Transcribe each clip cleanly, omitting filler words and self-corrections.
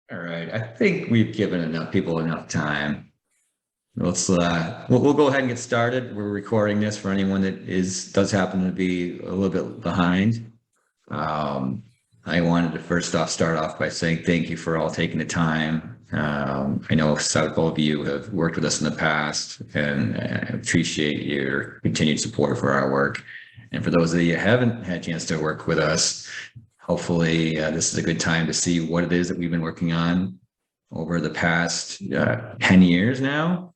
All right. I think we've given enough people enough time. Let's we'll go ahead and get started. We're recording this for anyone that does happen to be a little bit behind. I wanted to first off start off by saying thank you for all taking the time. I know several of you have worked with us in the past, and I appreciate your continued support for our work. And for those of you who haven't had a chance to work with us, hopefully this is a good time to see what it is that we've been working on over the past 10 years now.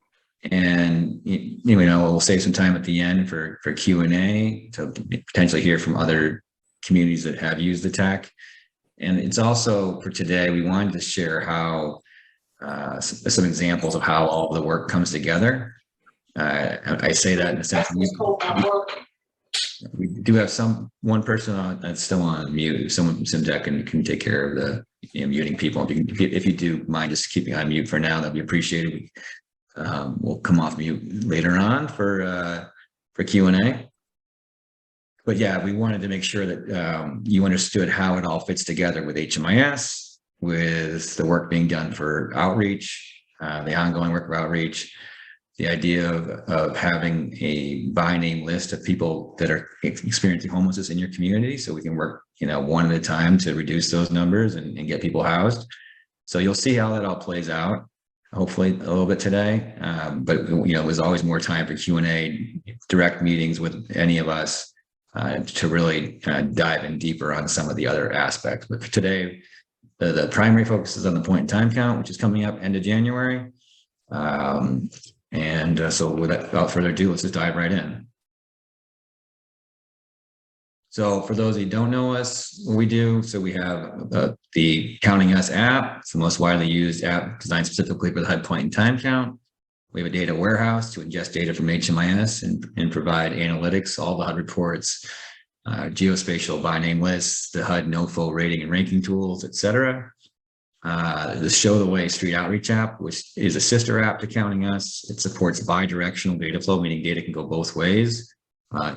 And, we'll save some time at the end for Q&A to potentially hear from other communities that have used the tech. And it's also, for today, we wanted to share how some examples of how all the work comes together. I say that in a sense, we do have one person that's still on mute. Someone from SimTech can take care of the muting people. If you do mind just keeping on mute for now, that'd be appreciated. We'll come off mute later on for Q&A. But yeah, we wanted to make sure that you understood how it all fits together with HMIS, with the work being done for outreach, the ongoing work of outreach, the idea of having a by name list of people that are experiencing homelessness in your community, so we can work, one at a time to reduce those numbers and get people housed. So you'll see how that all plays out, hopefully a little bit today. But there's always more time for Q&A, direct meetings with any of us to really dive in deeper on some of the other aspects. But for today, the primary focus is on the point-in-time count, which is coming up end of January. So without further ado, let's just dive right in. So for those who don't know us, what we do, so we have the Counting Us app. It's the most widely used app designed specifically for the HUD point-in-time count. We have a data warehouse to ingest data from HMIS and provide analytics, all the HUD reports, geospatial by name lists, the HUD NOFO rating and ranking tools, et cetera. The Show the Way Street Outreach app, which is a sister app to Counting Us. It supports bi-directional data flow, meaning data can go both ways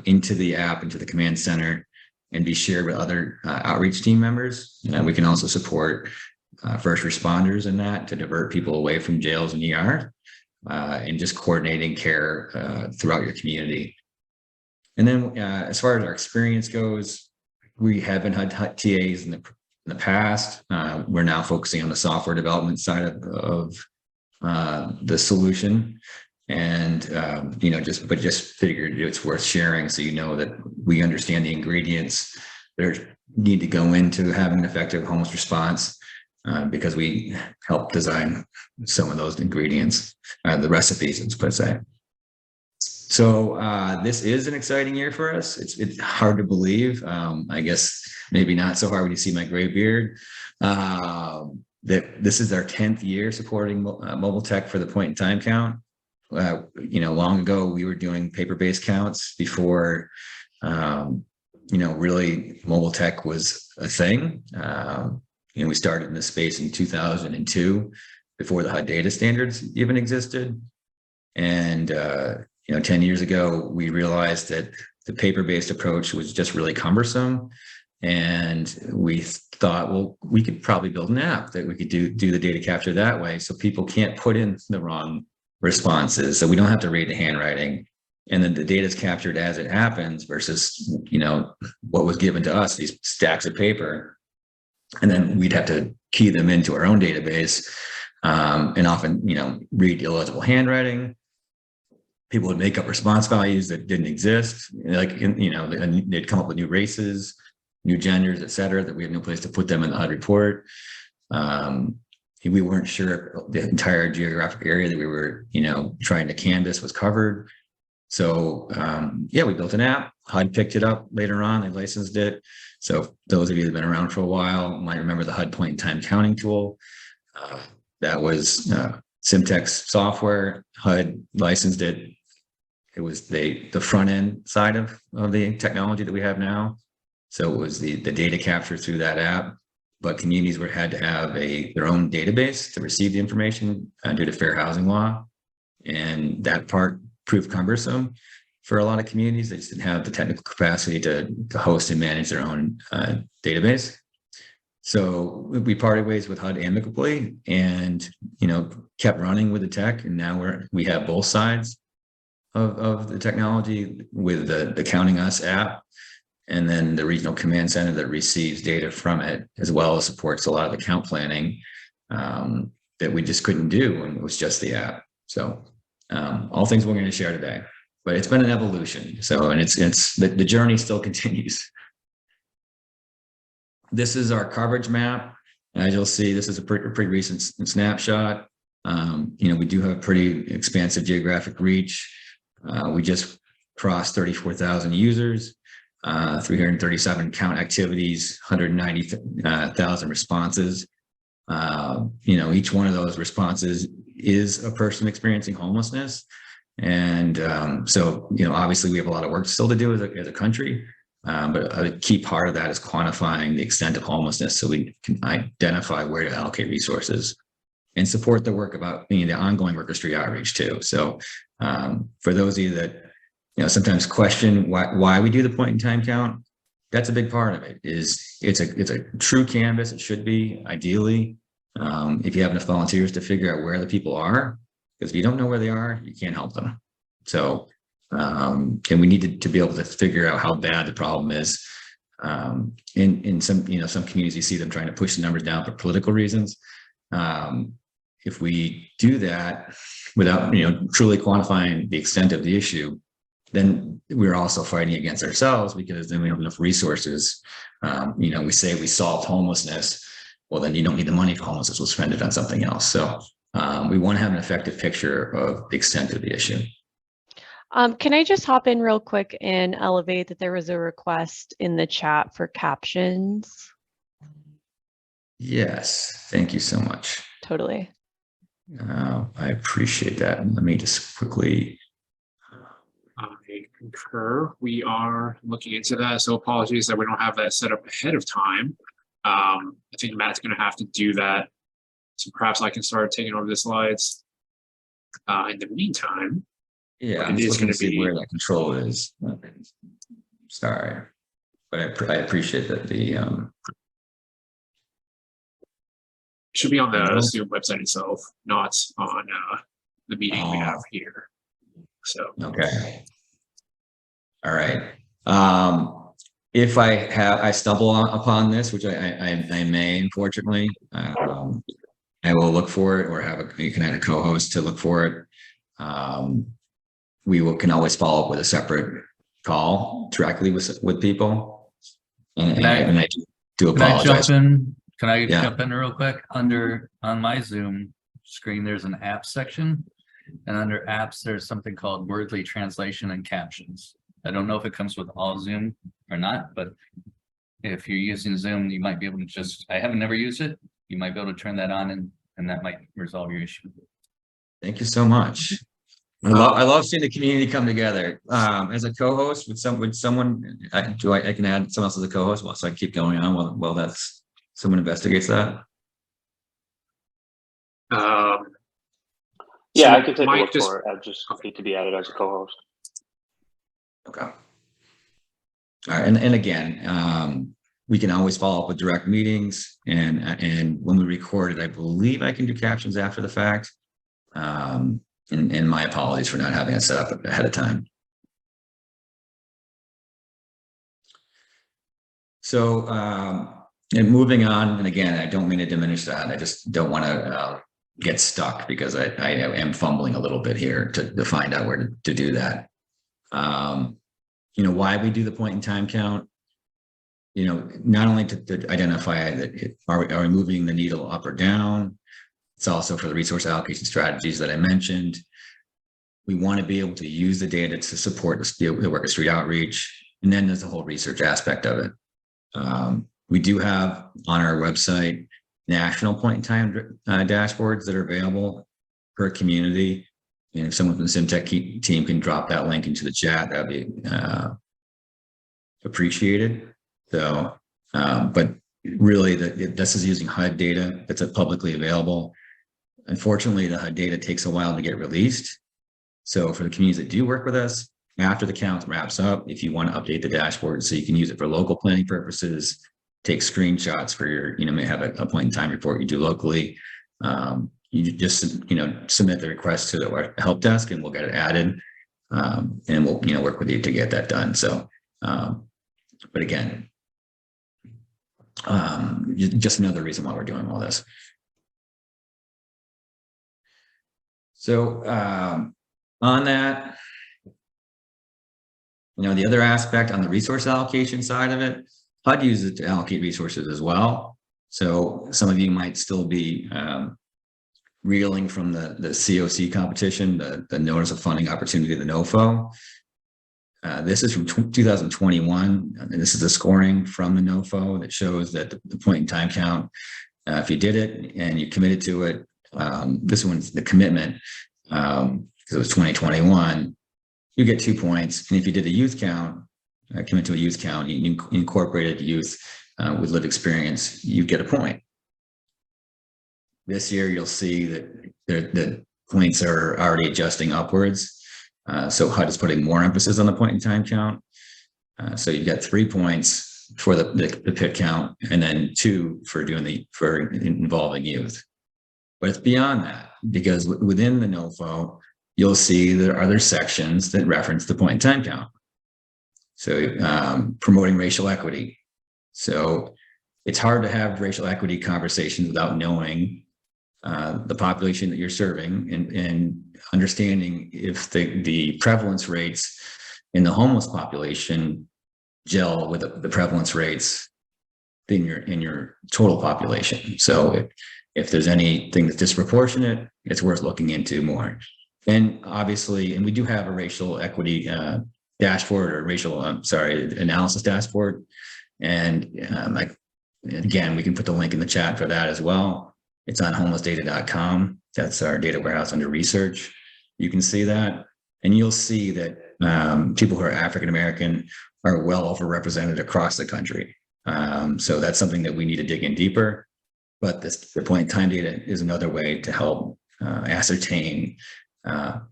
into the app, into the command center, and be shared with other outreach team members. And we can also support first responders in that to divert people away from jails and ER, and just coordinating care throughout your community. And then as far as our experience goes, we have been HUD TAs in the past. We're now focusing on the software development side of the solution. And, just figured it's worth sharing so that we understand the ingredients that need to go into having an effective homeless response, because we help design some of those ingredients, the recipes, per se. So this is an exciting year for us. It's hard to believe. I guess maybe not so hard when you see my gray beard. That this is our 10th year supporting mobile tech for the point-in-time count. Long ago we were doing paper-based counts before, really mobile tech was a thing. We started in this space in 2002, before the HUD data standards even existed. And 10 years ago, we realized that the paper-based approach was just really cumbersome. And we thought, well, we could probably build an app that we could do the data capture that way, so people can't put in the wrong responses. So we don't have to read the handwriting. And then the data is captured as it happens versus, what was given to us, these stacks of paper. And then we'd have to key them into our own database, and often, read illegible handwriting. People would make up response values that didn't exist. They'd come up with new races, new genders, et cetera, that we have no place to put them in the HUD report. We weren't sure if the entire geographic area that we were, trying to canvass was covered. So, we built an app. HUD picked it up later on. They licensed it. So those of you that have been around for a while might remember the HUD point-in-time counting tool. That was SimTech's software. HUD licensed it. It was the front end side of the technology that we have now. So it was the data capture through that app, but communities had to have their own database to receive the information due to fair housing law. And that part proved cumbersome for a lot of communities. They just didn't have the technical capacity to host and manage their own database. So we parted ways with HUD amicably, and kept running with the tech, and now we have both sides of the technology with the Counting Us app, and then the regional command center that receives data from it, as well as supports a lot of the count planning that we just couldn't do when it was just the app. So all things we're going to share today, but it's been an evolution. So, and it's the journey still continues. This is our coverage map. As you'll see, this is a pretty recent snapshot. We do have a pretty expansive geographic reach. We just crossed 34,000 users, 337 count activities, 190,000 responses. Each one of those responses is a person experiencing homelessness. And so, obviously we have a lot of work still to do as a country. But a key part of that is quantifying the extent of homelessness so we can identify where to allocate resources and support the work about the ongoing worker street outreach too. So for those of you that sometimes question why we do the point in time count, that's a big part of it. It's a true canvas. It should be ideally if you have enough volunteers to figure out where the people are, because if you don't know where they are, you can't help them. So and we need to be able to figure out how bad the problem is. In some communities, you see them trying to push the numbers down for political reasons. If we do that without truly quantifying the extent of the issue, then we're also fighting against ourselves, because then we don't have enough resources. We say we solved homelessness. Well, then you don't need the money for homelessness. We'll spend it on something else. So we want to have an effective picture of the extent of the issue. Can I just hop in real quick and elevate that there was a request in the chat for captions? Yes, thank you so much. Totally. I appreciate that. Let me just quickly. I concur. We are looking into that. So apologies that we don't have that set up ahead of time. I think Matt's going to have to do that. So perhaps I can start taking over the slides. In the meantime. Yeah, I'm just looking to see where that control is. Sorry, but I appreciate that the should be on the Zoom website itself, not on the meeting we have here. So okay, all right. If I stumble upon this, which I may, unfortunately, I will look for it, or you can add a co-host to look for it. We can always follow up with a separate call directly with people. And I do apologize. Can I jump in real quick? On my Zoom screen, there's an app section, and under apps, there's something called wordly translation and captions. I don't know if it comes with all Zoom or not, but if you're using Zoom, you might be able to I haven't never used it. You might be able to turn that on, and that might resolve your issue. Thank you so much. I love seeing the community come together. As a co-host with someone, I can add someone else as a co-host so I keep going on while someone investigates that. Yeah, so I could take Mike a look for it. I just need to be added as a co-host. Okay. All right, and again, we can always follow up with direct meetings, and when we record it, I believe I can do captions after the fact. And my apologies for not having it set up ahead of time. So, and moving on, and again, I don't mean to diminish that. I just don't want to get stuck, because I am fumbling a little bit here to find out where to do that. Why we do the point in time count, not only to identify that are we moving the needle up or down. It's also for the resource allocation strategies that I mentioned. We want to be able to use the data to support the worker street outreach. And then there's the whole research aspect of it. We do have on our website national point-in-time dashboards that are available per community. And if someone from the SimTech team can drop that link into the chat, that'd be appreciated. So, but really, this is using HUD data that's publicly available. Unfortunately, the HUD data takes a while to get released. So for the communities that do work with us, after the count wraps up, if you want to update the dashboard so you can use it for local planning purposes, take screenshots for your, may have a point in time report you do locally. You just, submit the request to the help desk and we'll get it added. And we'll, work with you to get that done. So, but again, just another reason why we're doing all this. So, on that, the other aspect on the resource allocation side of it, HUD uses it to allocate resources as well. So some of you might still be reeling from the COC competition, the Notice of Funding Opportunity, the NOFO. This is from 2021, and this is the scoring from the NOFO that shows that the point in time count, if you did it and you committed to it, this one's the commitment, because it was 2021, you get 2 points. And if you did a youth count, commit to a youth count, you incorporated youth with lived experience, you get a point. This year, you'll see that the points are already adjusting upwards. So HUD is putting more emphasis on the point in time count. So you've got 3 points for the pit count, and then 2 for involving youth. But it's beyond that, because within the NOFO, you'll see there are other sections that reference the point in time count. So promoting racial equity. So it's hard to have racial equity conversations without knowing the population that you're serving and understanding if the prevalence rates in the homeless population gel with the prevalence rates in your total population. So if there's anything that's disproportionate, it's worth looking into more. And obviously, and we do have a racial equity dashboard or analysis dashboard. And again, we can put the link in the chat for that as well. It's on homelessdata.com. That's our data warehouse under research. You can see that, and you'll see that people who are African-American are well overrepresented across the country. So that's something that we need to dig in deeper. But the point in time data is another way to help ascertain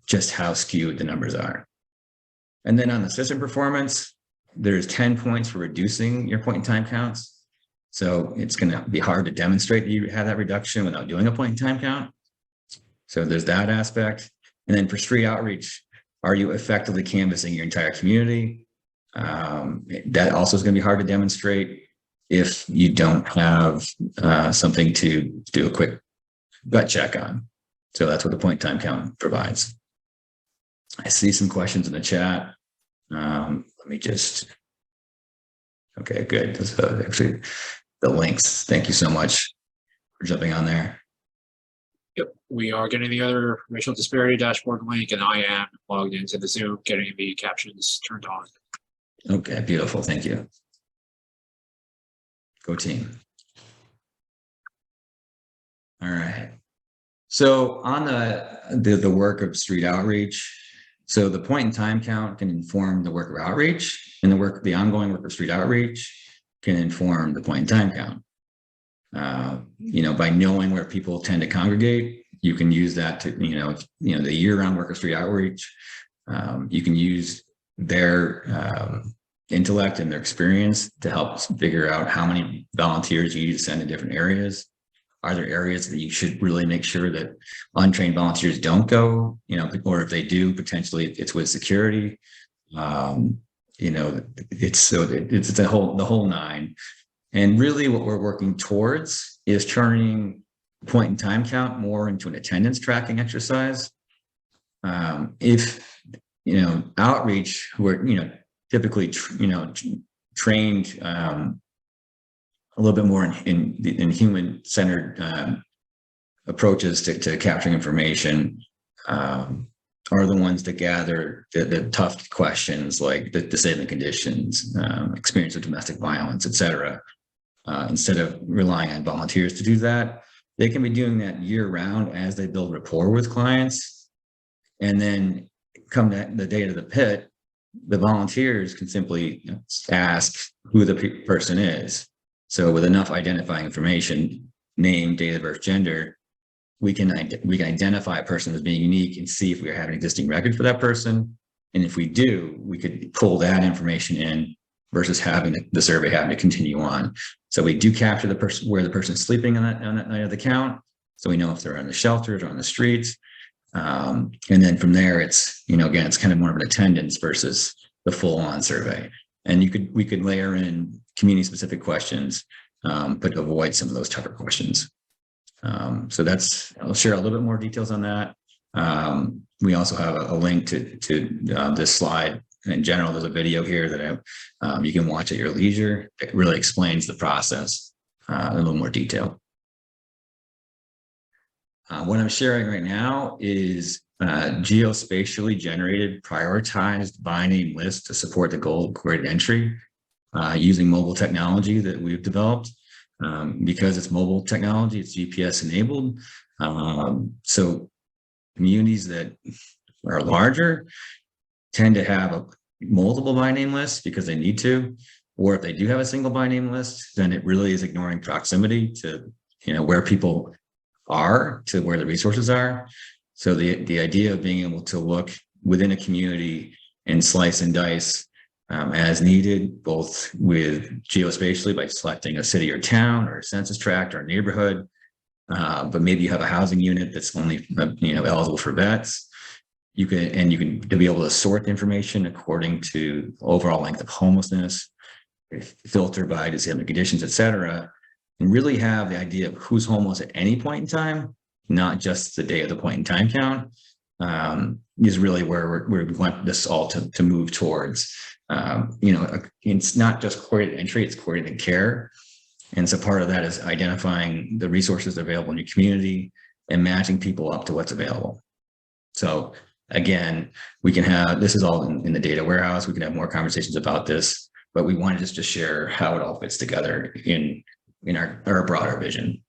just how skewed the numbers are. And then on the system performance, there's 10 points for reducing your point in time counts. So it's going to be hard to demonstrate that you have that reduction without doing a point in time count. So there's that aspect. And then for street outreach, are you effectively canvassing your entire community? That also is going to be hard to demonstrate if you don't have something to do a quick gut check on. So that's what the point in time count provides. I see some questions in the chat. Let me just, okay, good. That's actually the links. Thank you so much for jumping on there. Yep, we are getting the other racial disparity dashboard link, and I am logged into the Zoom, getting the captions turned on. Okay, beautiful. Thank you. Go team. All right. So on the work of street outreach, so the point in time count can inform the work of outreach, and the ongoing work of street outreach can inform the point in time count. By knowing where people tend to congregate, you can use that to, the year-round work of street outreach. You can use their intellect and their experience to help figure out how many volunteers you need to send in different areas. Are there areas that you should really make sure that untrained volunteers don't go, or if they do, potentially it's with security. It's the whole nine. And really what we're working towards is turning point in time count more into an attendance tracking exercise. If, outreach, who are, typically, trained a little bit more in human-centered approaches to capturing information, are the ones that gather the tough questions like the disabling conditions, experience of domestic violence, et cetera. Instead of relying on volunteers to do that, they can be doing that year-round as they build rapport with clients. And then come the day to the pit, the volunteers can simply ask who the person is. So with enough identifying information, name, date of birth, gender, we can identify a person as being unique and see if we have an existing record for that person. And if we do, we could pull that information in versus having the survey having to continue on. So we do capture the person where the person's sleeping on that night of the count. So we know if they're in the shelters or on the streets. And then from there, it's, again, it's kind of more of an attendance versus the full on survey. And we could layer in community specific questions, but avoid some of those tougher questions. So I'll share a little bit more details on that. We also have a link to this slide. In general, there's a video here that you can watch at your leisure. It really explains the process in a little more detail. What I'm sharing right now is geospatially generated prioritized by name list to support the goal of coordinated entry using mobile technology that we've developed. Because it's mobile technology, it's GPS enabled. So communities that are larger tend to have multiple by name lists because they need to, or if they do have a single by name list, then it really is ignoring proximity to where people are to where the resources are. So the idea of being able to look within a community and slice and dice as needed, both with geospatially by selecting a city or town or a census tract or a neighborhood, but maybe you have a housing unit that's only eligible for vets. You can to be able to sort information according to overall length of homelessness, filter by disabling conditions, et cetera, and really have the idea of who's homeless at any point in time, not just the day of the point in time count, is really where we want this all to move towards. It's not just coordinated entry, it's coordinated care. And so part of that is identifying the resources available in your community and matching people up to what's available. So again, we can have, this is all in the data warehouse. We can have more conversations about this, but we wanted just to share how it all fits together in our broader vision.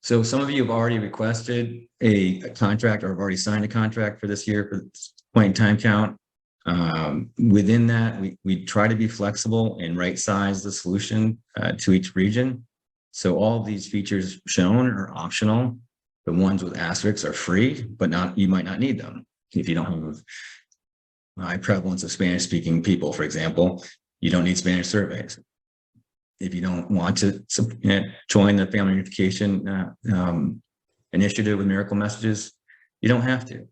So some of you have already requested a contract or have already signed a contract for this year for this point in time count. Within that, we try to be flexible and right size the solution to each region. So all of these features shown are optional. The ones with asterisks are free, but you might not need them. If you don't have high prevalence of Spanish speaking people, for example, you don't need Spanish surveys. If you don't want to join the family unification initiative with miracle messages, you don't have to.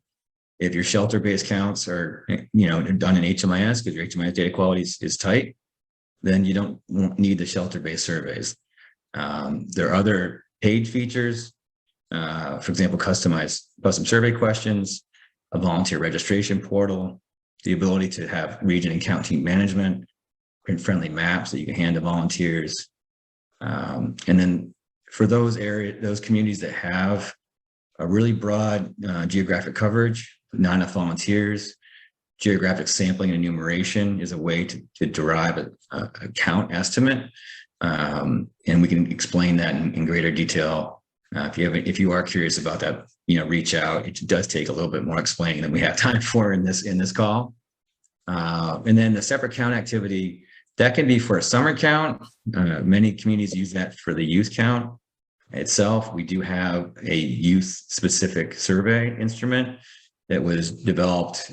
If your shelter-based counts are done in HMIS because your HMIS data quality is tight, then you don't need the shelter-based surveys. There are other page features, for example, custom survey questions, a volunteer registration portal, the ability to have region and count team management, print-friendly maps that you can hand to volunteers. And then for those communities that have a really broad geographic coverage, not enough volunteers, geographic sampling and enumeration is a way to derive a count estimate. And we can explain that in greater detail. If you are curious about that, reach out. It does take a little bit more explaining than we have time for in this call. And then the separate count activity, that can be for a summer count. Many communities use that for the youth count itself. We do have a youth specific survey instrument that was developed.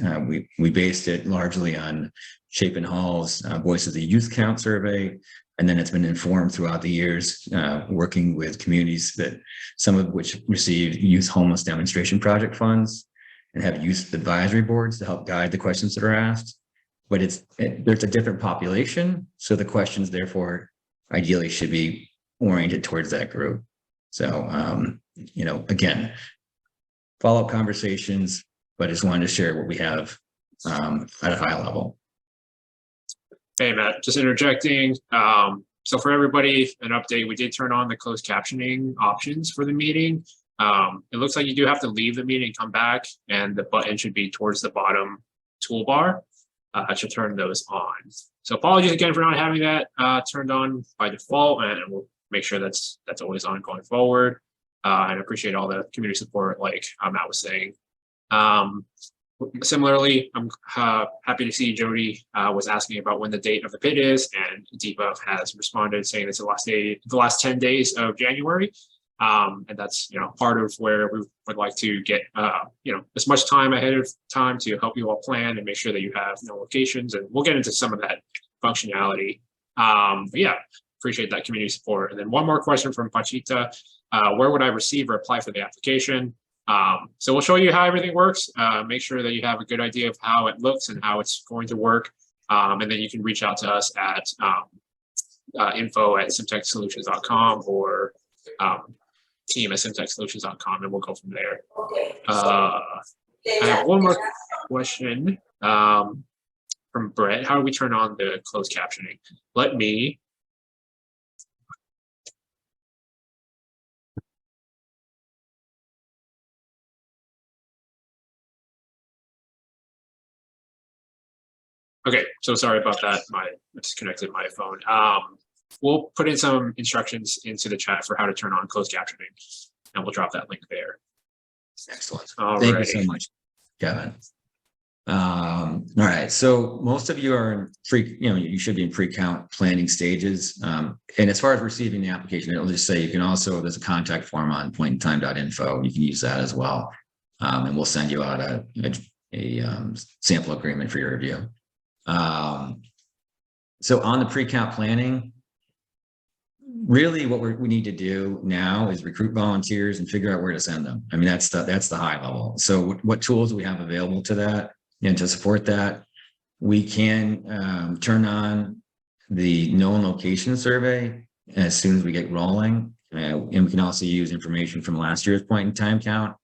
We based it largely on Chapin Hall's Voice of the Youth Count survey. And then it's been informed throughout the years, working with communities some of which receive youth homeless demonstration project funds and have youth advisory boards to help guide the questions that are asked. But there's a different population. So the questions therefore ideally should be oriented towards that group. So, again, follow-up conversations, but I just wanted to share what we have at a high level. Hey, Matt, just interjecting. So for everybody, an update, we did turn on the closed captioning options for the meeting. It looks like you do have to leave the meeting, come back, and the button should be towards the bottom toolbar to turn those on. So apologies again for not having that turned on by default, and we'll make sure that's always on going forward. And appreciate all the community support, like Matt was saying. Similarly, I'm happy to see Jody was asking about when the date of the PID is, and Deepa has responded saying it's the last 10 days of January. And that's, part of where we would like to get, as much time ahead of time to help you all plan and make sure that you have locations. And we'll get into some of that functionality. But yeah, appreciate that community support. And then one more question from Pachita. Where would I receive or apply for the application? So we'll show you how everything works. Make sure that you have a good idea of how it looks and how it's going to work. And then you can reach out to us at info@simtechsolutions.com or team@simtechsolutions.com, and we'll go from there. I have one more question from Brett. How do we turn on the closed captioning? Let me. Okay, so sorry about that. I disconnected my phone. We'll put in some instructions into the chat for how to turn on closed captioning, and we'll drop that link there. Excellent. All Thank right. you so much, Kevin. All right. So most of you are in you should be in pre-count planning stages. And as far as receiving the application, it'll just say you can also, there's a contact form on pointintime.info. You can use that as well. And we'll send you out a sample agreement for your review. So on the pre-count planning, really what we need to do now is recruit volunteers and figure out where to send them. I mean, that's the high level. So what tools do we have available to that and to support that? We can turn on the known location survey as soon as we get rolling. And we can also use information from last year's point-in-time count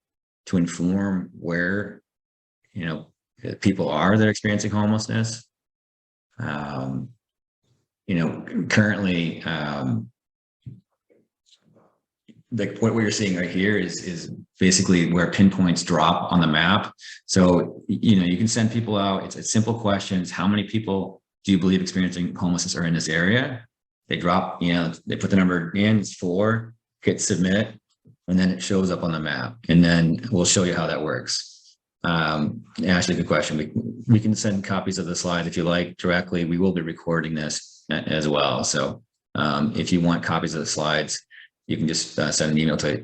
to inform where, people are that are experiencing homelessness. Currently, like what we're seeing right here is basically where pinpoints drop on the map. So, you can send people out. It's simple questions. How many people do you believe experiencing homelessness are in this area? They drop, they put the number in, it's 4, hit submit, and then it shows up on the map. And then we'll show you how that works. Actually, good question. We can send copies of the slide if you like directly. We will be recording this as well. So if you want copies of the slides, you can just send an email to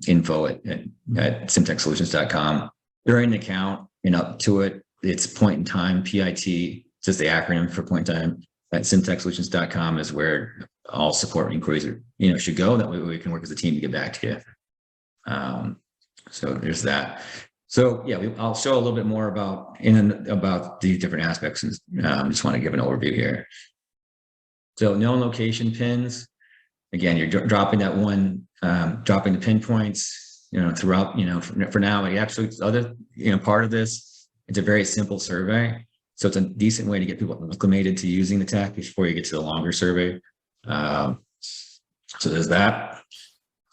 info@simtechsolutions.com. During the count and up to it, it's point in time, PIT, just the acronym for point in time, at simtechsolutions.com is where all support inquiries should go. That way we can work as a team to get back to you. So there's that. So yeah, I'll show a little bit more about these different aspects. Just want to give an overview here. So known location pins. Again, you're dropping that one, dropping the pinpoints, throughout, for now, actually other, part of this, it's a very simple survey. So it's a decent way to get people acclimated to using the tech before you get to the longer survey. So there's that.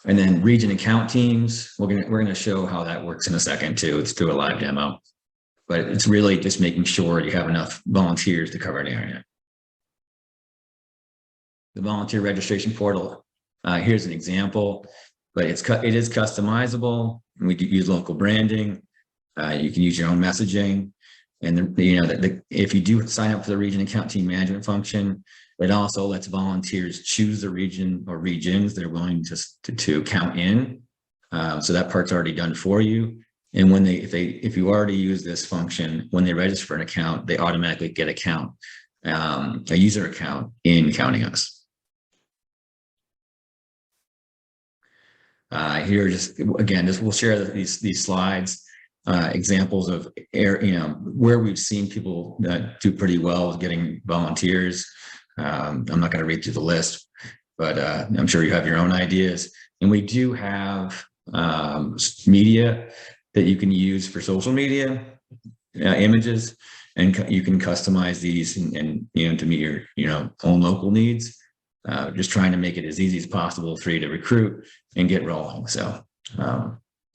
And then region and count teams, we're gonna show how that works in a second too. It's through a live demo, but it's really just making sure you have enough volunteers to cover an area. The volunteer registration portal, here's an example, but it is customizable. And we use local branding. You can use your own messaging. And if you do sign up for the region and count team management function, it also lets volunteers choose the region or regions they're willing to count in. So that part's already done for you. And when if you already use this function, when they register for an account, they automatically get a user account in Counting Us. Here, we'll share these slides, examples of where we've seen people do pretty well with getting volunteers. I'm not going to read through the list, but I'm sure you have your own ideas. And we do have media that you can use for social media, images, and you can customize these and to meet your own local needs. Just trying to make it as easy as possible for you to recruit and get rolling. So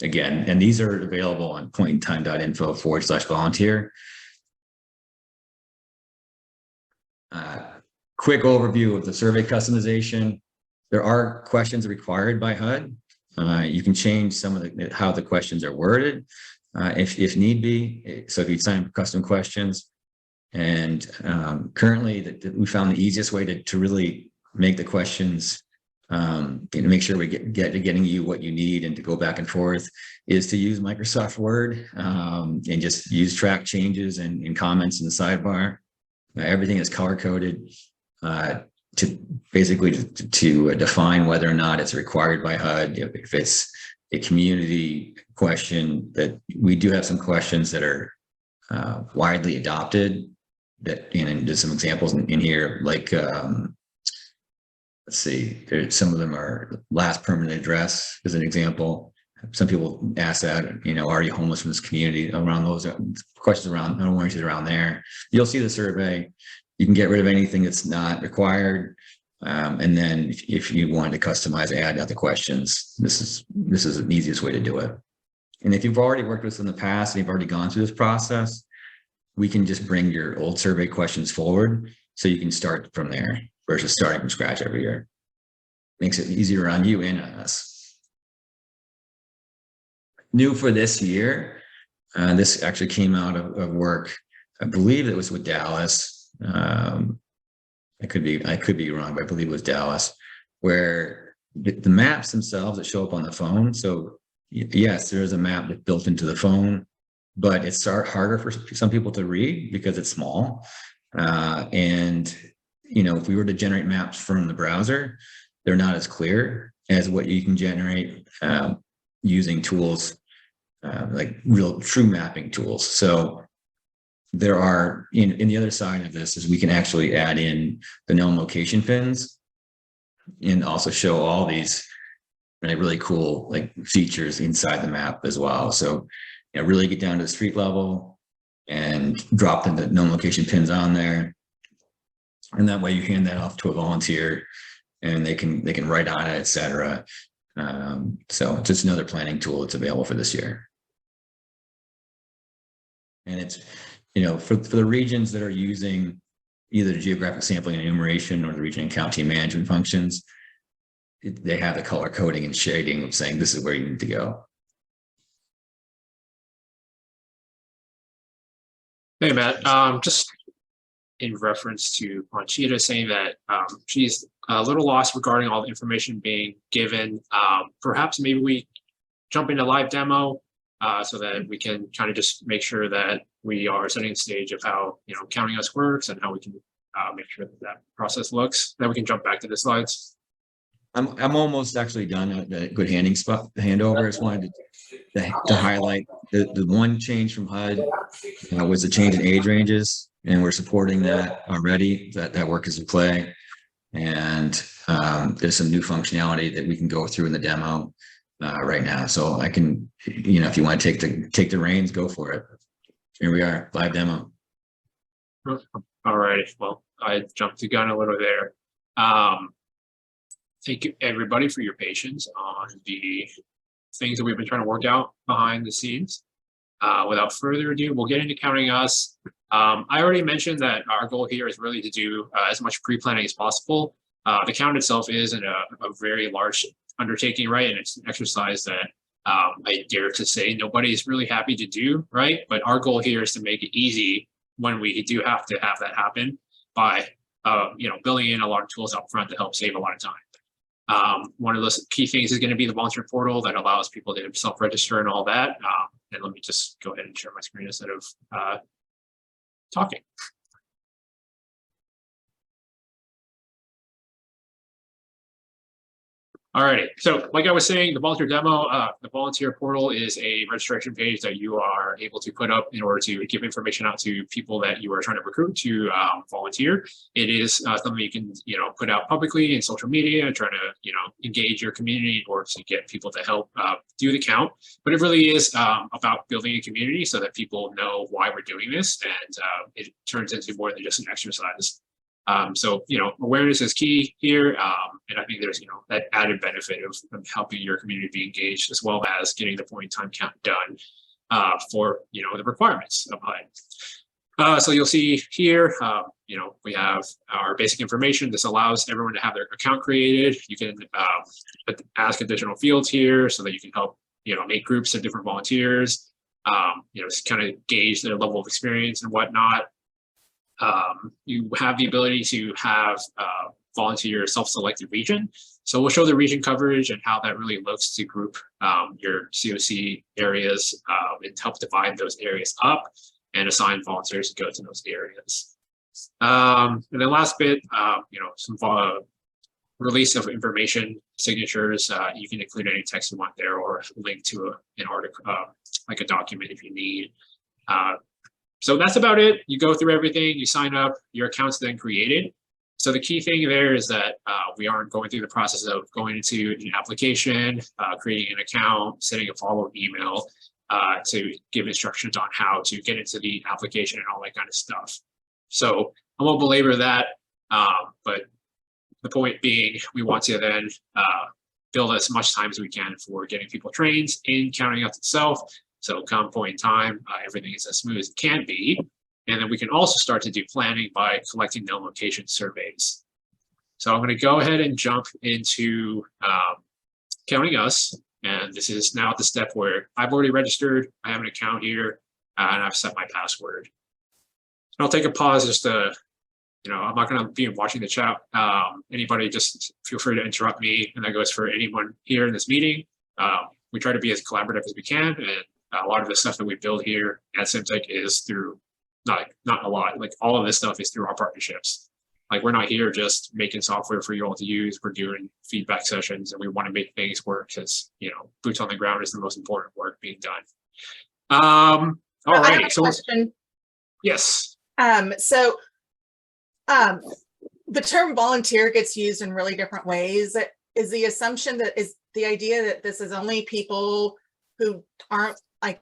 again, and these are available on pointintime.info/volunteer. Quick overview of the survey customization. There are questions required by HUD. You can change some of how the questions are worded if need be. So if you sign up custom questions, and currently we found the easiest way to really make the questions to make sure we get to getting you what you need and to go back and forth is to use Microsoft Word and just use track changes and comments in the sidebar. Everything is color coded to basically to define whether or not it's required by HUD. If it's a community question, that we do have some questions that are widely adopted. That, and there's some examples in here, like let's see, some of them are last permanent address is an example. Some people ask that, are you homeless from this community? Around those questions around, no warranties around there. You'll see the survey. You can get rid of anything that's not required. And then if you want to customize, add other questions, this is the easiest way to do it. And if you've already worked with us in the past and you've already gone through this process, we can just bring your old survey questions forward so you can start from there versus starting from scratch every year. Makes it easier on you and on us. New for this year, this actually came out of work. I believe it was with Dallas. I could be wrong, but I believe it was Dallas, where the maps themselves that show up on the phone. So yes, there is a map that's built into the phone, but it's harder for some people to read because it's small. And if we were to generate maps from the browser, they're not as clear as what you can generate using tools like real true mapping tools. So there are in the other side of this is we can actually add in the known location pins and also show all these really cool like features inside the map as well. So really get down to the street level and drop the known location pins on there. And that way you hand that off to a volunteer and they can write on it, etc. So it's just another planning tool that's available for this year. And it's, for the regions that are using either the geographic sampling and enumeration or the region and county management functions, they have the color coding and shading of saying this is where you need to go. Hey, Matt, just in reference to Conchita saying that she's a little lost regarding all the information being given. Perhaps maybe we jump into live demo so that we can kind of just make sure that we are setting the stage of how Counting Us works and how we can make sure that process looks. Then we can jump back to the slides. I'm almost actually done at the good handover. I just wanted to highlight the one change from HUD was the change in age ranges, and we're supporting that already. That work is in play, and there's some new functionality that we can go through in the demo right now. So I can, if you want to take the reins, go for it. Here we are, live demo. All right. Well, I jumped the gun a little there. Thank you, everybody, for your patience on the things that we've been trying to work out behind the scenes. Without further ado, we'll get into Counting Us. I already mentioned that our goal here is really to do as much pre-planning as possible. The count itself is a very large undertaking, right? And it's an exercise that I dare to say nobody's really happy to do, right? But our goal here is to make it easy when we do have to have that happen by building in a lot of tools up front to help save a lot of time. One of those key things is going to be the volunteer portal that allows people to self-register and all that. And let me just go ahead and share my screen instead of talking. All righty. So like I was saying, the volunteer demo, the volunteer portal is a registration page that you are able to put up in order to give information out to people that you are trying to recruit to volunteer. It is something you can, put out publicly in social media, try to, engage your community or to get people to help do the count. But it really is about building a community so that people know why we're doing this, and it turns into more than just an exercise. So, awareness is key here. And I think there's, that added benefit of helping your community be engaged, as well as getting the point-in-time count done for, the requirements of HUD. So you'll see here, we have our basic information. This allows everyone to have their account created. You can ask additional fields here so that you can help, make groups of different volunteers, just kind of gauge their level of experience and whatnot. You have the ability to have volunteer self-selected region. So we'll show the region coverage and how that really looks to group your COC areas and help divide those areas up and assign volunteers to go to those areas. And then last bit, some release of information signatures. You can include any text you want there, or link to an article, like a document if you need. So that's about it. You go through everything, you sign up, your account's then created. So the key thing there is that we aren't going through the process of going into an application, creating an account, sending a follow-up email to give instructions on how to get into the application and all that kind of stuff. So I won't belabor that, but the point being, we want to then build as much time as we can for getting people trained in Counting Us itself. So come point in time, everything is as smooth as it can be. And then we can also start to do planning by collecting known location surveys. So I'm going to go ahead and jump into Counting Us. And this is now at the step where I've already registered. I have an account here and I've set my password. And I'll take a pause just to, I'm not going to be watching the chat. Anybody just feel free to interrupt me. And that goes for anyone here in this meeting. We try to be as collaborative as we can. And a lot of the stuff that we build here at Simtech is through, not a lot, like all of this stuff is through our partnerships. Like we're not here just making software for you all to use. We're doing feedback sessions and we want to make things work because, boots on the ground is the most important work being done. All right. So question. Yes. The term volunteer gets used in really different ways. Is the assumption that is the idea that this is only people who aren't like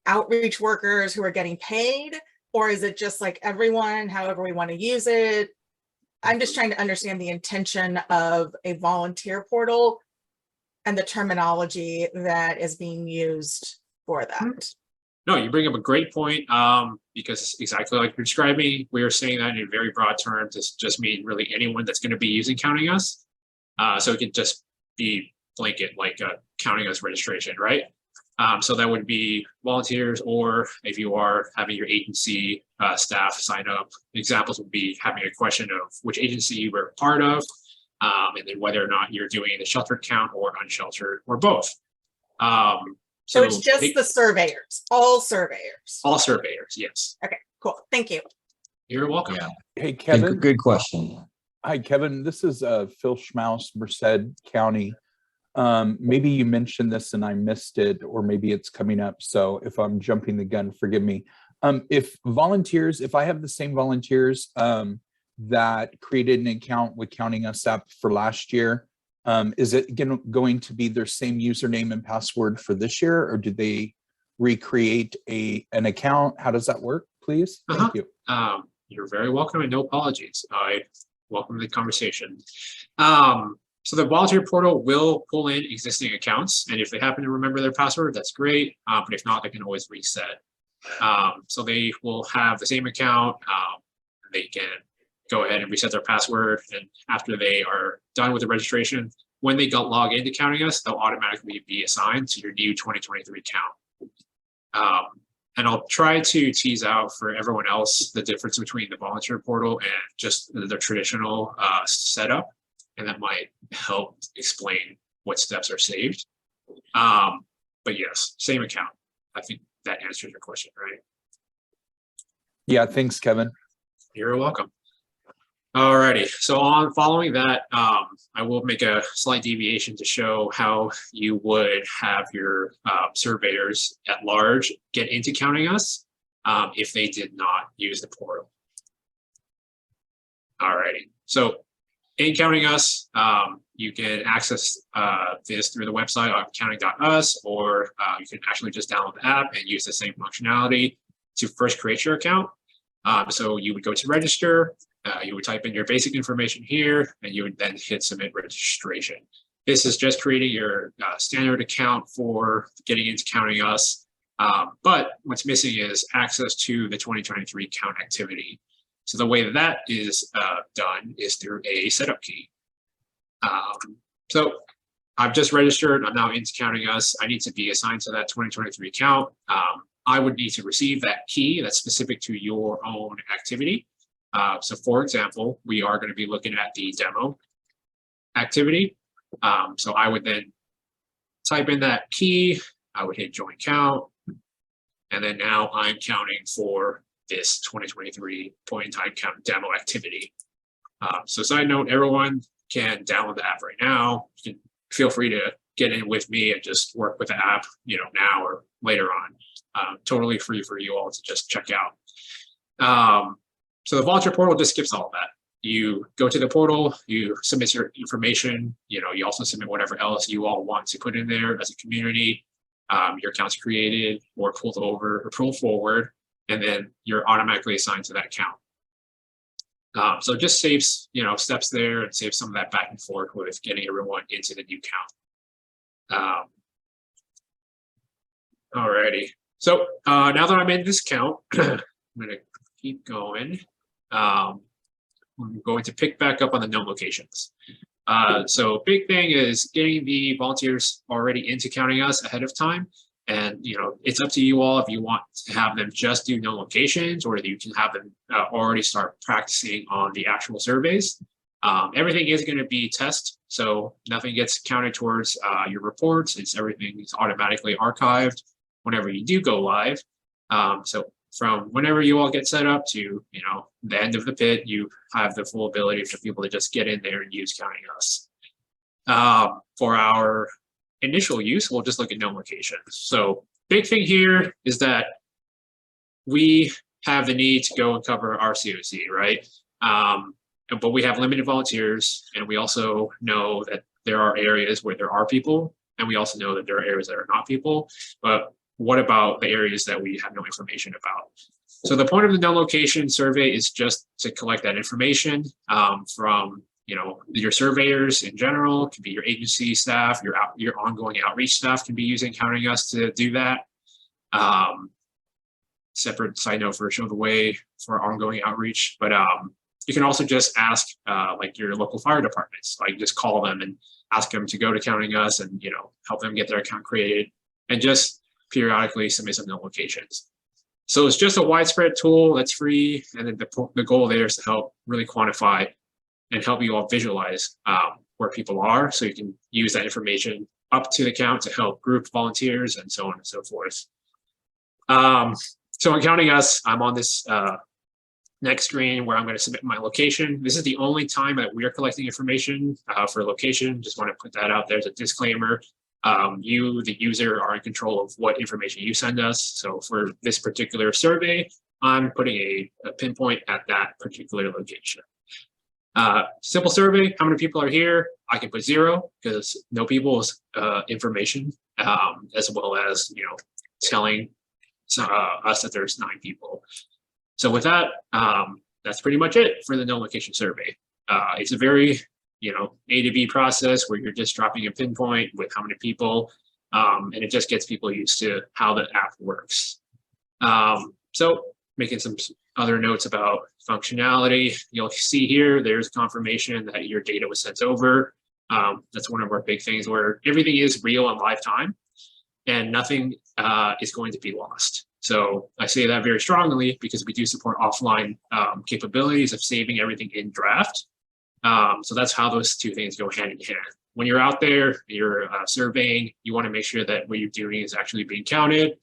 outreach workers who are getting paid, or is it just like everyone, however we want to use it? I'm just trying to understand the intention of a volunteer portal and the terminology that is being used for that. No, you bring up a great point because exactly like you're describing, we are saying that in very broad terms. This just mean really anyone that's going to be using Counting Us. So it can just be blanket like a Counting Us registration, right? So that would be volunteers, or if you are having your agency staff sign up. Examples would be having a question of which agency you were part of, and then whether or not you're doing the sheltered count or unsheltered or both. So it's just the surveyors, all surveyors. All surveyors, yes. Okay, cool. Thank you. You're welcome. Yeah. Hey, Kevin. Good question. Hi, Kevin. This is Phil Schmaus, Merced County. Maybe you mentioned this and I missed it, or maybe it's coming up. So if I'm jumping the gun, forgive me. If I have the same volunteers that created an account with Counting Us app for last year, is it going to be their same username and password for this year, or do they recreate an account? How does that work, please? Thank you. You're very welcome and no apologies. I welcome the conversation. So the volunteer portal will pull in existing accounts, and if they happen to remember their password, that's great. But if not, they can always reset. So they will have the same account. They can go ahead and reset their password, and after they are done with the registration, when they log into Counting Us, they'll automatically be assigned to your new 2023 count. And I'll try to tease out for everyone else the difference between the volunteer portal and just the traditional setup, and that might help explain what steps are saved. But yes, same account. I think that answers your question, right? Yeah, thanks, Kevin. You're welcome. Alrighty, so following that, I will make a slight deviation to show how you would have your surveyors at large get into Counting Us if they did not use the portal. Alrighty, so in Counting Us, you can access this through the website on counting.us, or you can actually just download the app and use the same functionality to first create your account. So you would go to register, you would type in your basic information here, and you would then hit submit registration. This is just creating your standard account for getting into Counting Us. But what's missing is access to the 2023 count activity. So the way that is done is through a setup key. So I've just registered, I'm now into Counting Us. I need to be assigned to that 2023 count. I would need to receive that key that's specific to your own activity. So for example, we are going to be looking at the demo activity. So I would then type in that key, I would hit join count, and then now I'm counting for this 2023 point-in-time count demo activity. So side note, everyone can download the app right now. You can feel free to get in with me and just work with the app, now or later on. Totally free for you all to just check out. So the volunteer portal just skips all of that. You go to the portal, you submit your information, you also submit whatever else you all want to put in there as a community. Your account's created or pulled over or pulled forward, and then you're automatically assigned to that account. So it just saves, steps there and saves some of that back and forth with getting everyone into the new count. Alrighty. So now that I'm in this count, I'm going to keep going. I'm going to pick back up on the known locations. So big thing is getting the volunteers already into counting us ahead of time. And, it's up to you all if you want to have them just do known locations, or you can have them already start practicing on the actual surveys. Everything is going to be test, so nothing gets counted towards your reports. Everything is automatically archived whenever you do go live. So from whenever you all get set up to, the end of the pit, you have the full ability for people to just get in there and use counting us. For our initial use, we'll just look at known locations. So big thing here is that we have the need to go and cover our COC, right? But we have limited volunteers, and we also know that there are areas where there are people, and we also know that there are areas that are not people. But what about the areas that we have no information about? So the point of the known location survey is just to collect that information from your surveyors in general. It could be your agency staff, your ongoing outreach staff can be using Counting Us to do that. Separate side note for Show the Way for ongoing outreach, but you can also just ask like your local fire departments, like just call them and ask them to go to Counting Us and help them get their account created, and just periodically submit some known locations. So it's just a widespread tool that's free, and then the goal there is to help really quantify and help you all visualize where people are, so you can use that information up to the count to help group volunteers and so on and so forth. So in Counting Us, I'm on this next screen where I'm going to submit my location. This is the only time that we are collecting information for location. Just want to put that out there as a disclaimer. You, the user, are in control of what information you send us. So for this particular survey, I'm putting a pinpoint at that particular location. Simple survey, how many people are here? I can put 0 because no people is information, as well as, telling us that there's 9 people. So with that, that's pretty much it for the known location survey. It's a very, A to B process where you're just dropping a pinpoint with how many people, and it just gets people used to how the app works. So making some other notes about functionality, you'll see here, there's confirmation that your data was sent over. That's one of our big things where everything is real and live time, and nothing is going to be lost. So I say that very strongly because we do support offline capabilities of saving everything in draft. So that's how those two things go hand in hand. When you're out there, you're surveying, you want to make sure that what you're doing is actually being counted.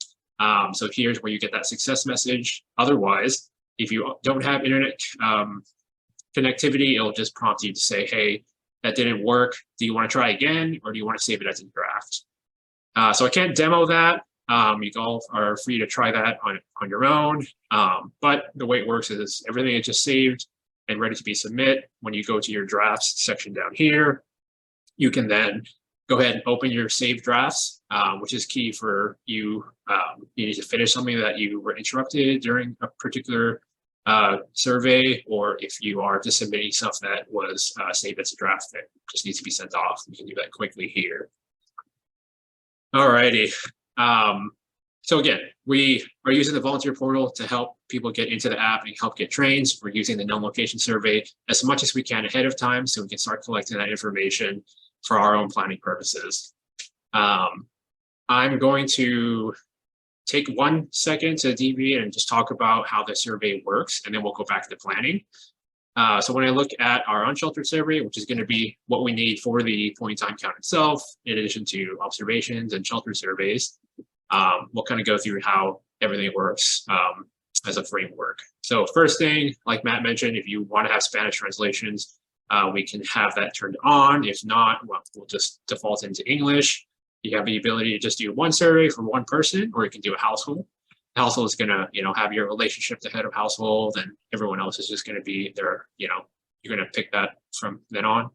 So here's where you get that success message. Otherwise, if you don't have internet connectivity, it'll just prompt you to say, hey, that didn't work. Do you want to try again, or do you want to save it as a draft? So I can't demo that. You all are free to try that on your own. But the way it works is everything is just saved and ready to be submit. When you go to your drafts section down here, you can then go ahead and open your saved drafts, which is key for you. You need to finish something that you were interrupted during a particular survey, or if you are just submitting stuff that was saved as a draft that just needs to be sent off, you can do that quickly here. Alrighty. So again, we are using the volunteer portal to help people get into the app and help get trained. We're using the known location survey as much as we can ahead of time so we can start collecting that information for our own planning purposes. I'm going to take 1 second to deviate and just talk about how the survey works, and then we'll go back to the planning. So when I look at our unsheltered survey, which is going to be what we need for the point-in-time count itself, in addition to observations and shelter surveys, we'll kind of go through how everything works as a framework. So first thing, like Matt mentioned, if you want to have Spanish translations, we can have that turned on. If not, well, we'll just default into English. You have the ability to just do 1 survey for 1 person, or you can do a household. The household is gonna, have your relationship to head of household, and everyone else is just gonna be there. You're gonna pick that from then on.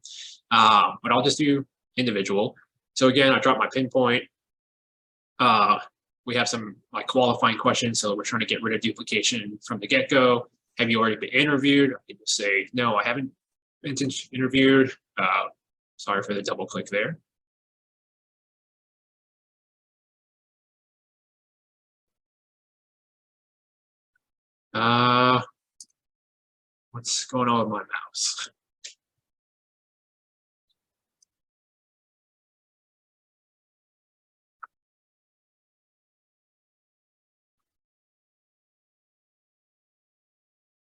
But I'll just do individual. So again, I dropped my pinpoint. We have some qualifying questions, so we're trying to get rid of duplication from the get-go. Have you already been interviewed? People say, no, I haven't been interviewed. Sorry for the double click there. What's going on with my mouse?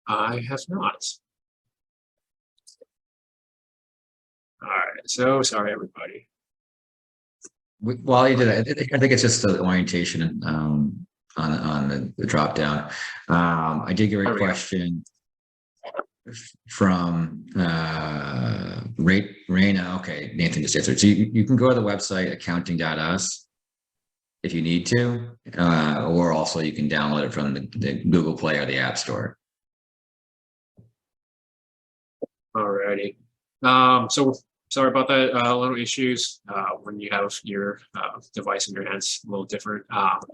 I have not. All right, so sorry, everybody. While you did it, I think it's just the orientation on the drop down. I did get a question from Raina. Okay, Nathan just answered. So you can go to the website accounting.us if you need to, or also you can download it from the Google Play or the App Store. Alrighty. So sorry about that. Little issues when you have your device in your hands, a little different.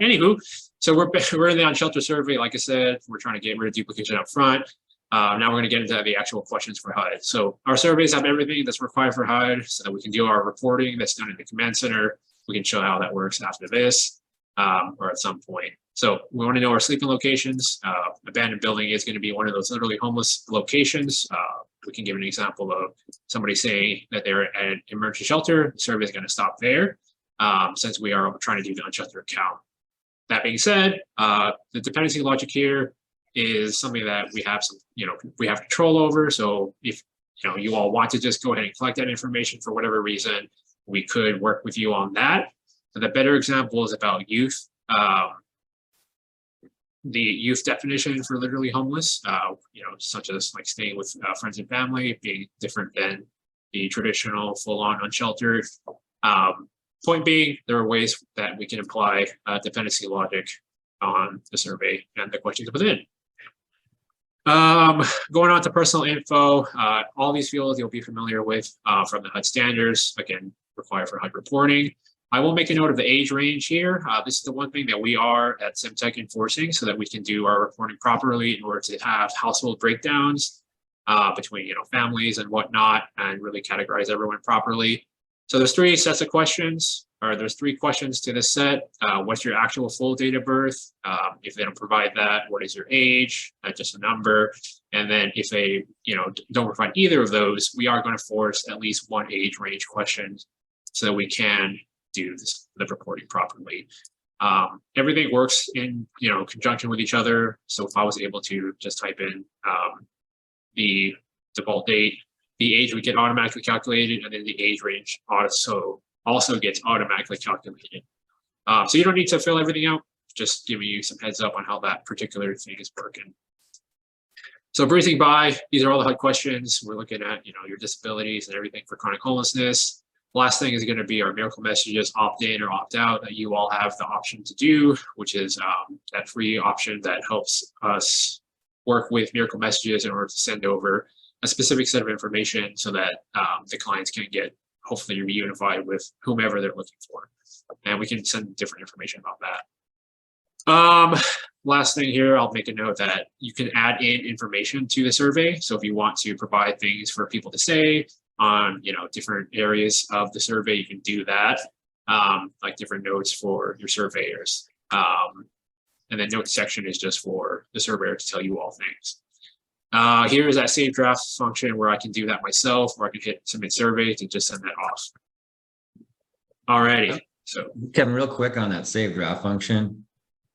Anywho, so we're in the unsheltered survey. Like I said, we're trying to get rid of duplication up front. Now we're going to get into the actual questions for HUD. So our surveys have everything that's required for HUD, so that we can do our reporting that's done in the command center. We can show how that works after this, or at some point. So we want to know our sleeping locations. Abandoned building is going to be one of those literally homeless locations. We can give an example of somebody saying that they're at an emergency shelter. The survey is going to stop there, since we are trying to do the unsheltered count. That being said, the dependency logic here is something that we have we have control over. So if you all want to just go ahead and collect that information for whatever reason, we could work with you on that. So the better example is about youth. The youth definition for literally homeless, such as staying with friends and family, being different than the traditional full-on unsheltered. Point being, there are ways that we can apply dependency logic on the survey and the questions within. Going on to personal info, all these fields you'll be familiar with from the HUD standards, again, required for HUD reporting. I will make a note of the age range here. This is the one thing that we are at SimTech enforcing so that we can do our reporting properly in order to have household breakdowns between families and whatnot, and really categorize everyone properly. So there's 3 sets of questions, or there's 3 questions to this set. What's your actual full date of birth? If they don't provide that, what is your age? Just a number. And then if they don't provide either of those, we are going to force at least 1 age range question so that we can do the reporting properly. Everything works in conjunction with each other. So if I was able to just type in the default date, the age would get automatically calculated, and then the age range also gets automatically calculated. So you don't need to fill everything out, just giving you some heads up on how that particular thing is working. So breezing by, these are all the HUD questions. We're looking at your disabilities and everything for chronic homelessness. Last thing is going to be our miracle messages, opt in or opt out, that you all have the option to do, which is that free option that helps us work with miracle messages in order to send over a specific set of information so that the clients can get hopefully reunified with whomever they're looking for. And we can send different information about that. Last thing here, I'll make a note that you can add in information to the survey. So if you want to provide things for people to say on different areas of the survey, you can do that, like different notes for your surveyors. And then note section is just for the surveyor to tell you all things. Here is that save draft function where I can do that myself, or I can hit submit survey to just send that off. Alrighty, so Kevin, real quick on that save draft function.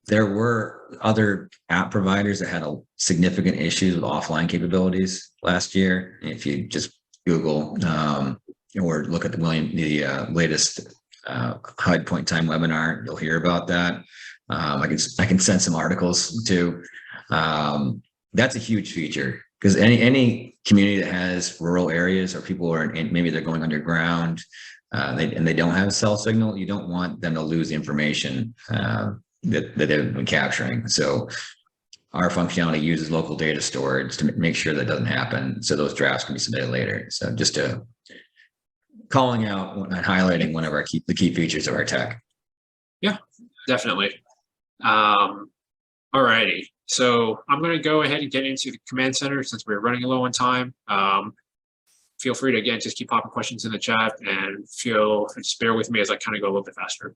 there were other app providers that had a significant issues with offline capabilities last year. If you just Google or look at the latest HUD Point-In-Time webinar, you'll hear about that. I can send some articles too. That's a huge feature because any community that has rural areas or people are maybe they're going underground and they don't have a cell signal, you don't want them to lose the information that they've been capturing. So our functionality uses local data storage to make sure that doesn't happen. So those drafts can be submitted later. So just calling out and highlighting one of the key features of our tech. Yeah, definitely. Alrighty. So I'm going to go ahead and get into the command center since we're running low on time. Feel free to, again, just keep popping questions in the chat and just bear with me as I kind of go a little bit faster.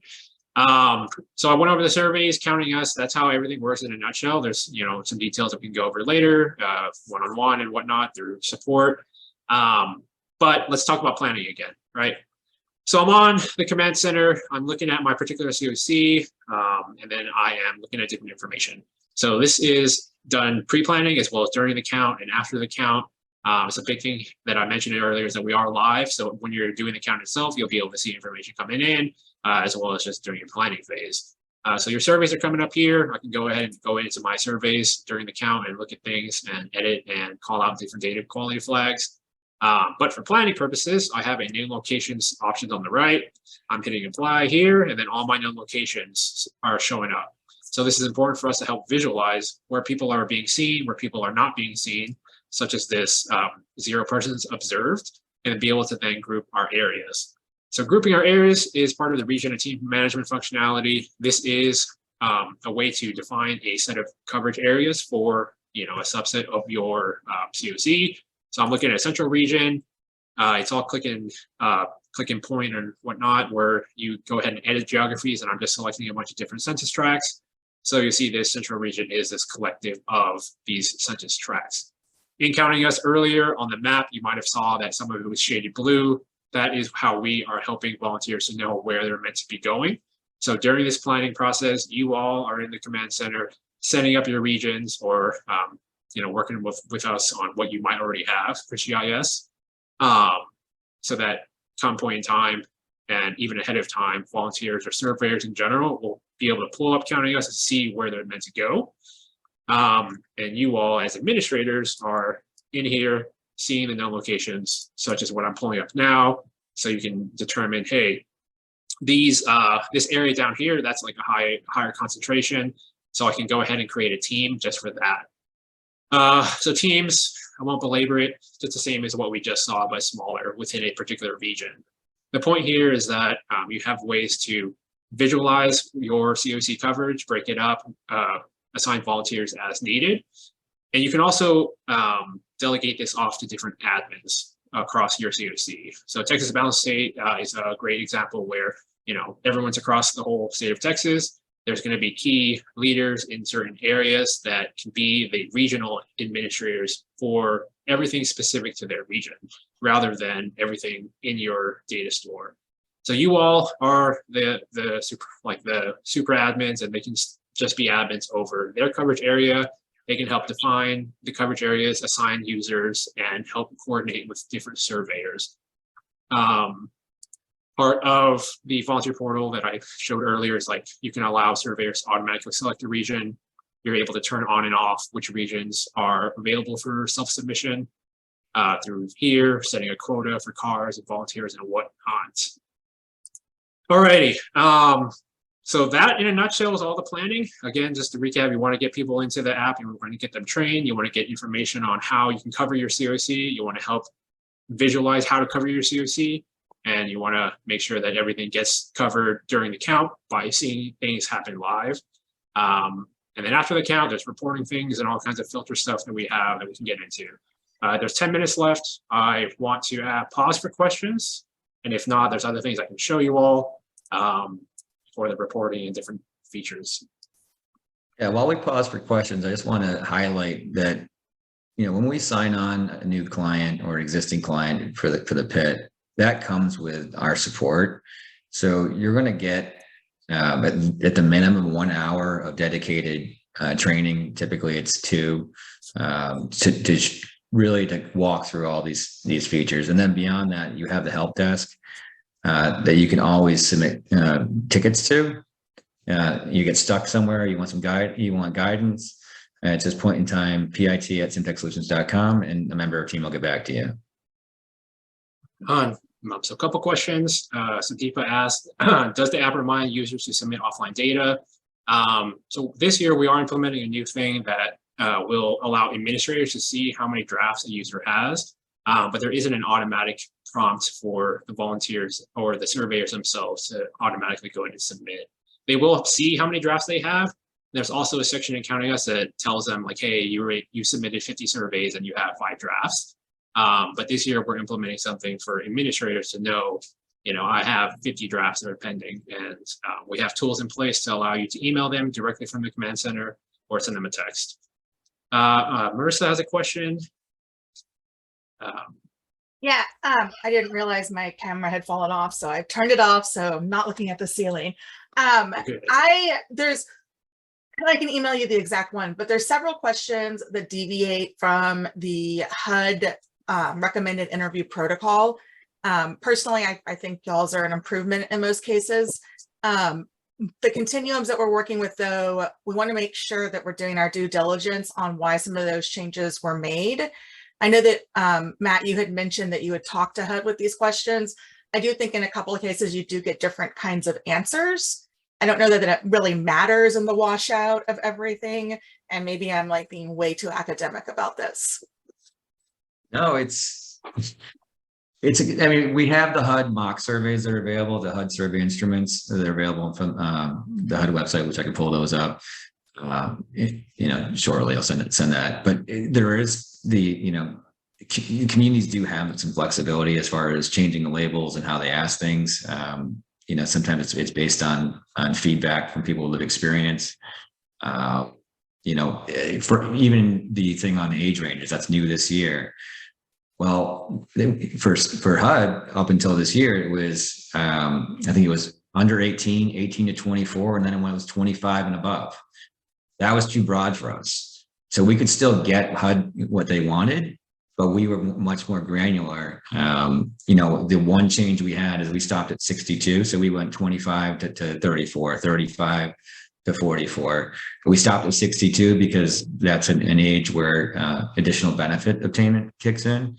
So I went over the surveys, counting us. That's how everything works in a nutshell. There's, some details that we can go over later, one-on-one and whatnot through support. But let's talk about planning again, right? So I'm on the command center. I'm looking at my particular COC, and then I am looking at different information. So this is done pre-planning as well as during the count and after the count. It's a big thing that I mentioned earlier is that we are live. So when you're doing the count itself, you'll be able to see information coming in as well as just during your planning phase. So your surveys are coming up here. I can go ahead and go into my surveys during the count and look at things and edit and call out different data quality flags. But for planning purposes, I have a known locations options on the right. I'm hitting apply here, and then all my known locations are showing up. So this is important for us to help visualize where people are being seen, where people are not being seen, such as this 0 persons observed, and be able to then group our areas. So grouping our areas is part of the region and team management functionality. This is a way to define a set of coverage areas for a subset of your COC. So I'm looking at central region. It's all click and point and whatnot, where you go ahead and edit geographies, and I'm just selecting a bunch of different census tracts. So you see this central region is this collective of these census tracts. In counting us earlier on the map, you might have saw that some of it was shaded blue. That is how we are helping volunteers to know where they're meant to be going. So during this planning process, you all are in the command center, setting up your regions or working with us on what you might already have for GIS. So that come point in time and even ahead of time, volunteers or surveyors in general will be able to pull up counting us and see where they're meant to go. And you all as administrators are in here seeing the known locations, such as what I'm pulling up now. So you can determine, hey, this area down here, that's like a higher concentration. So I can go ahead and create a team just for that. So teams, I won't belabor it, just the same as what we just saw, but smaller within a particular region. The point here is that you have ways to visualize your COC coverage, break it up, assign volunteers as needed. And you can also delegate this off to different admins across your COC. So Texas Balanced State is a great example where, everyone's across the whole state of Texas. There's going to be key leaders in certain areas that can be the regional administrators for everything specific to their region, rather than everything in your data store. So you all are the super admins, and they can just be admins over their coverage area. They can help define the coverage areas, assign users, and help coordinate with different surveyors. Part of the volunteer portal that I showed earlier is you can allow surveyors to automatically select a region. You're able to turn on and off which regions are available for self-submission through here, setting a quota for cars and volunteers and whatnot. Alrighty, so that in a nutshell is all the planning. Again, just to recap, you want to get people into the app, you want to get them trained, you want to get information on how you can cover your COC, you want to help visualize how to cover your COC, and you want to make sure that everything gets covered during the count by seeing things happen live. And then after the count, there's reporting things and all kinds of filter stuff that we have that we can get into. There's 10 minutes left. I want to pause for questions. And if not, there's other things I can show you all for the reporting and different features. Yeah, while we pause for questions, I just want to highlight that, when we sign on a new client or existing client for the PIT, that comes with our support. So you're going to get But at the minimum, 1 hour of dedicated training. Typically, it's 2 really to walk through all these features. And then beyond that, you have the help desk that you can always submit tickets to. You get stuck somewhere, you want guidance. It's just point in time, pit@simtechsolutions.com, and a member of team will get back to you. So a couple questions. Sandeepa asked, does the app remind users to submit offline data? So this year we are implementing a new thing that will allow administrators to see how many drafts a user has, but there isn't an automatic prompt for the volunteers or the surveyors themselves to automatically go in and submit. They will see how many drafts they have. There's also a section in Counting Us that tells them like, hey, you submitted 50 surveys and you have 5 drafts. But this year we're implementing something for administrators to know, I have 50 drafts that are pending, and we have tools in place to allow you to email them directly from the command center or send them a text. Marissa has a question. Yeah, I didn't realize my camera had fallen off, so I turned it off, so I'm not looking at the ceiling. I can email you the exact one, but there's several questions that deviate from the HUD recommended interview protocol. Personally, I think y'all's are an improvement in most cases. The continuums that we're working with, though, we want to make sure that we're doing our due diligence on why some of those changes were made. I know that, Matt, you had mentioned that you would talk to HUD with these questions. I do think in a couple of cases, you do get different kinds of answers. I don't know that it really matters in the washout of everything. And maybe I'm like being way too academic about this. No, I mean, we have the HUD mock surveys that are available, the HUD survey instruments that are available from the HUD website, which I can pull those up. Shortly I'll send that. But there is communities do have some flexibility as far as changing the labels and how they ask things. Sometimes it's based on feedback from people with experience. For even the thing on age ranges, that's new this year. Well, for HUD, up until this year, it was, I think it was under 18 to 24, and then when it was 25 and above. That was too broad for us. So we could still get HUD what they wanted, but we were much more granular. The one change we had is we stopped at 62. So we went 25 to 34, 35 to 44. We stopped at 62 because that's an age where additional benefit obtainment kicks in.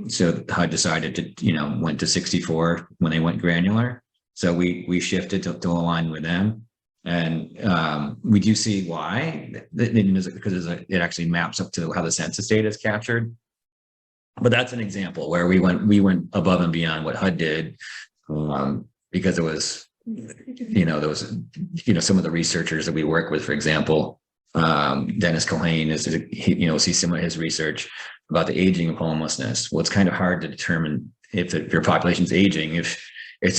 So HUD decided to, went to 64 when they went granular. So we shifted to align with them. And we do see why, because it actually maps up to how the census data is captured. But that's an example where we went above and beyond what HUD did, because it was, there was, some of the researchers that we work with, for example, Dennis Cohane see some of his research about the aging of homelessness. Well, it's kind of hard to determine if your population's aging, if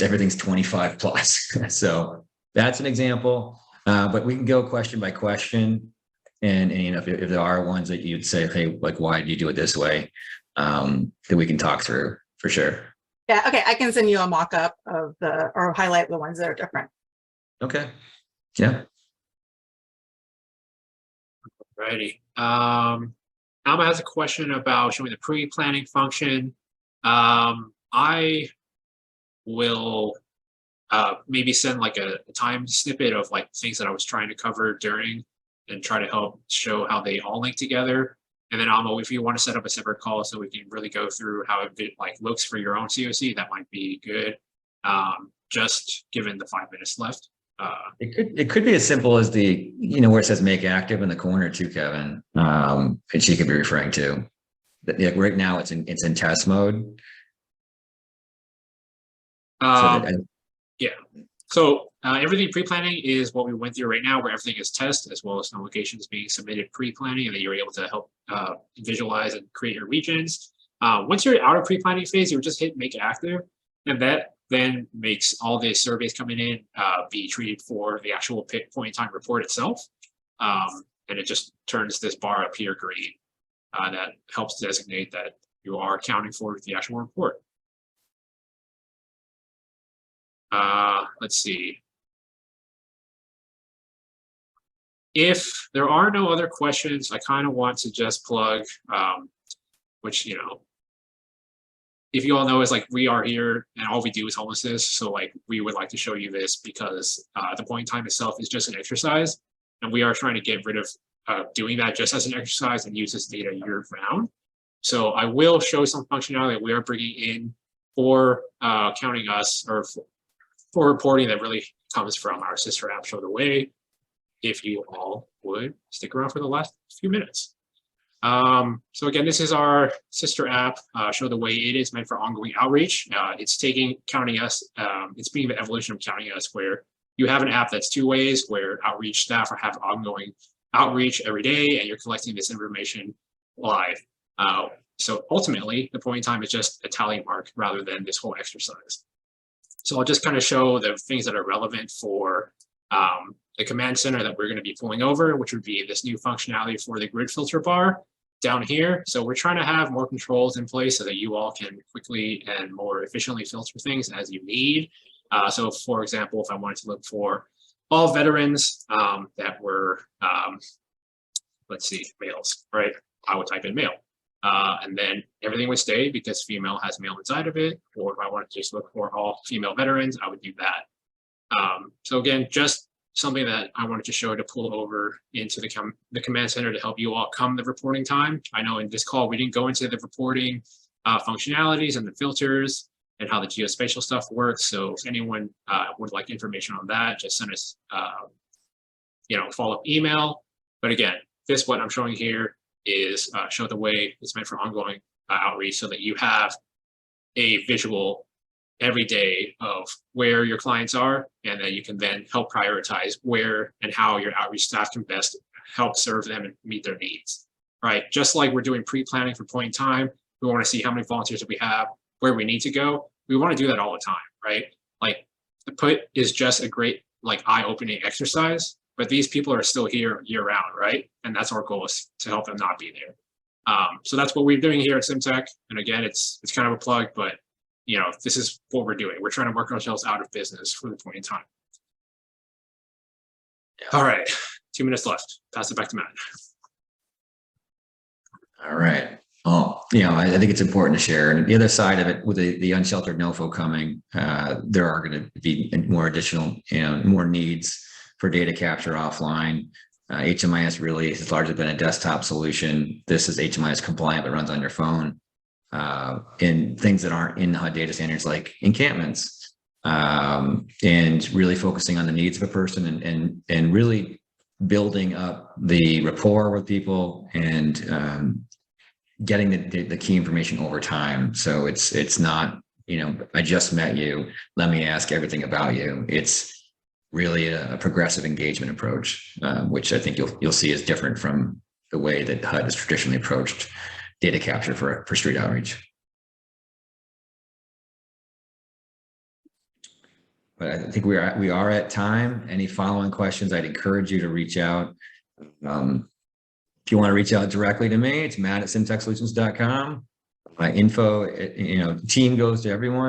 everything's 25 plus. So that's an example, but we can go question by question. And if there are ones that you'd say, hey, like, why do you do it this way? That we can talk through for sure. Yeah, okay, I can send you a mock-up of or highlight the ones that are different. Okay, yeah. Alrighty. Alma has a question about showing the pre-planning function. I will maybe send like a time snippet of like things that I was trying to cover during, and try to help show how they all link together. And then Alma, if you want to set up a separate call so we can really go through how it like looks for your own COC, that might be good. Just given the 5 minutes left. It could be as simple as the, where it says make active in the corner too, Kevin. And she could be referring to that. Right now it's in test mode. Yeah. So everything pre-planning is what we went through right now, where everything is test, as well as notifications being submitted pre-planning, and then you're able to help visualize and create your regions. Once you're out of pre-planning phase, you just hit make active, and that then makes all the surveys coming in be treated for the actual point-in-time report itself. And it just turns this bar up here green. That helps designate that you are accounting for the actual report. Let's see. If there are no other questions, I kind of want to just plug, which, if you all know, is like we are here and all we do is homelessness. So like we would like to show you this because the point in time itself is just an exercise. And we are trying to get rid of doing that just as an exercise and use this data year round. So I will show some functionality that we are bringing in for counting us, or for reporting, that really comes from our sister app, Show the Way. If you all would stick around for the last few minutes. So again, this is our sister app, Show the Way. It is meant for ongoing outreach. It's taking Counting Us, it's being the evolution of Counting Us, where you have an app that's two ways, where outreach staff have ongoing outreach every day, and you're collecting this information live. So ultimately, the point in time is just a tally mark rather than this whole exercise. So I'll just kind of show the things that are relevant for the command center that we're going to be pulling over, which would be this new functionality for the grid filter bar down here. So we're trying to have more controls in place so that you all can quickly and more efficiently filter things as you need. So for example, if I wanted to look for all veterans that were, let's see, males, right? I would type in male. And then everything would stay because female has male inside of it. Or if I wanted to just look for all female veterans, I would do that. So again, just something that I wanted to show to pull over into the command center to help you all come the reporting time. I know in this call, we didn't go into the reporting functionalities and the filters and how the geospatial stuff works. So if anyone would like information on that, just send us, follow-up email. But again, what I'm showing here is Show the Way. It's meant for ongoing outreach so that you have a visual every day of where your clients are, and then you can then help prioritize where and how your outreach staff can best help serve them and meet their needs, right? Just like we're doing pre-planning for point in time, we want to see how many volunteers that we have, where we need to go. We want to do that all the time, right? Like the put is just a great eye-opening exercise, but these people are still here year round, right? And that's our goal, is to help them not be there. So that's what we're doing here at SimTech. And again, it's kind of a plug, but this is what we're doing. We're trying to work ourselves out of business for the point in time. All right, 2 minutes left. Pass it back to Matt. All right. Oh, I think it's important to share. And the other side of it, with the unsheltered NOFO coming, there are going to be more additional, more needs for data capture offline. HMIS really has largely been a desktop solution. This is HMIS compliant, but runs on your phone. And things that aren't in HUD data standards, like encampments, and really focusing on the needs of a person and really building up the rapport with people and getting the key information over time. So it's not, I just met you, let me ask everything about you. It's really a progressive engagement approach, which I think you'll see is different from the way that HUD has traditionally approached data capture for street outreach. But I think we are at time. Any following questions, I'd encourage you to reach out. If you want to reach out directly to me, it's matt@simtechsolutions.com. My info, team goes to everyone.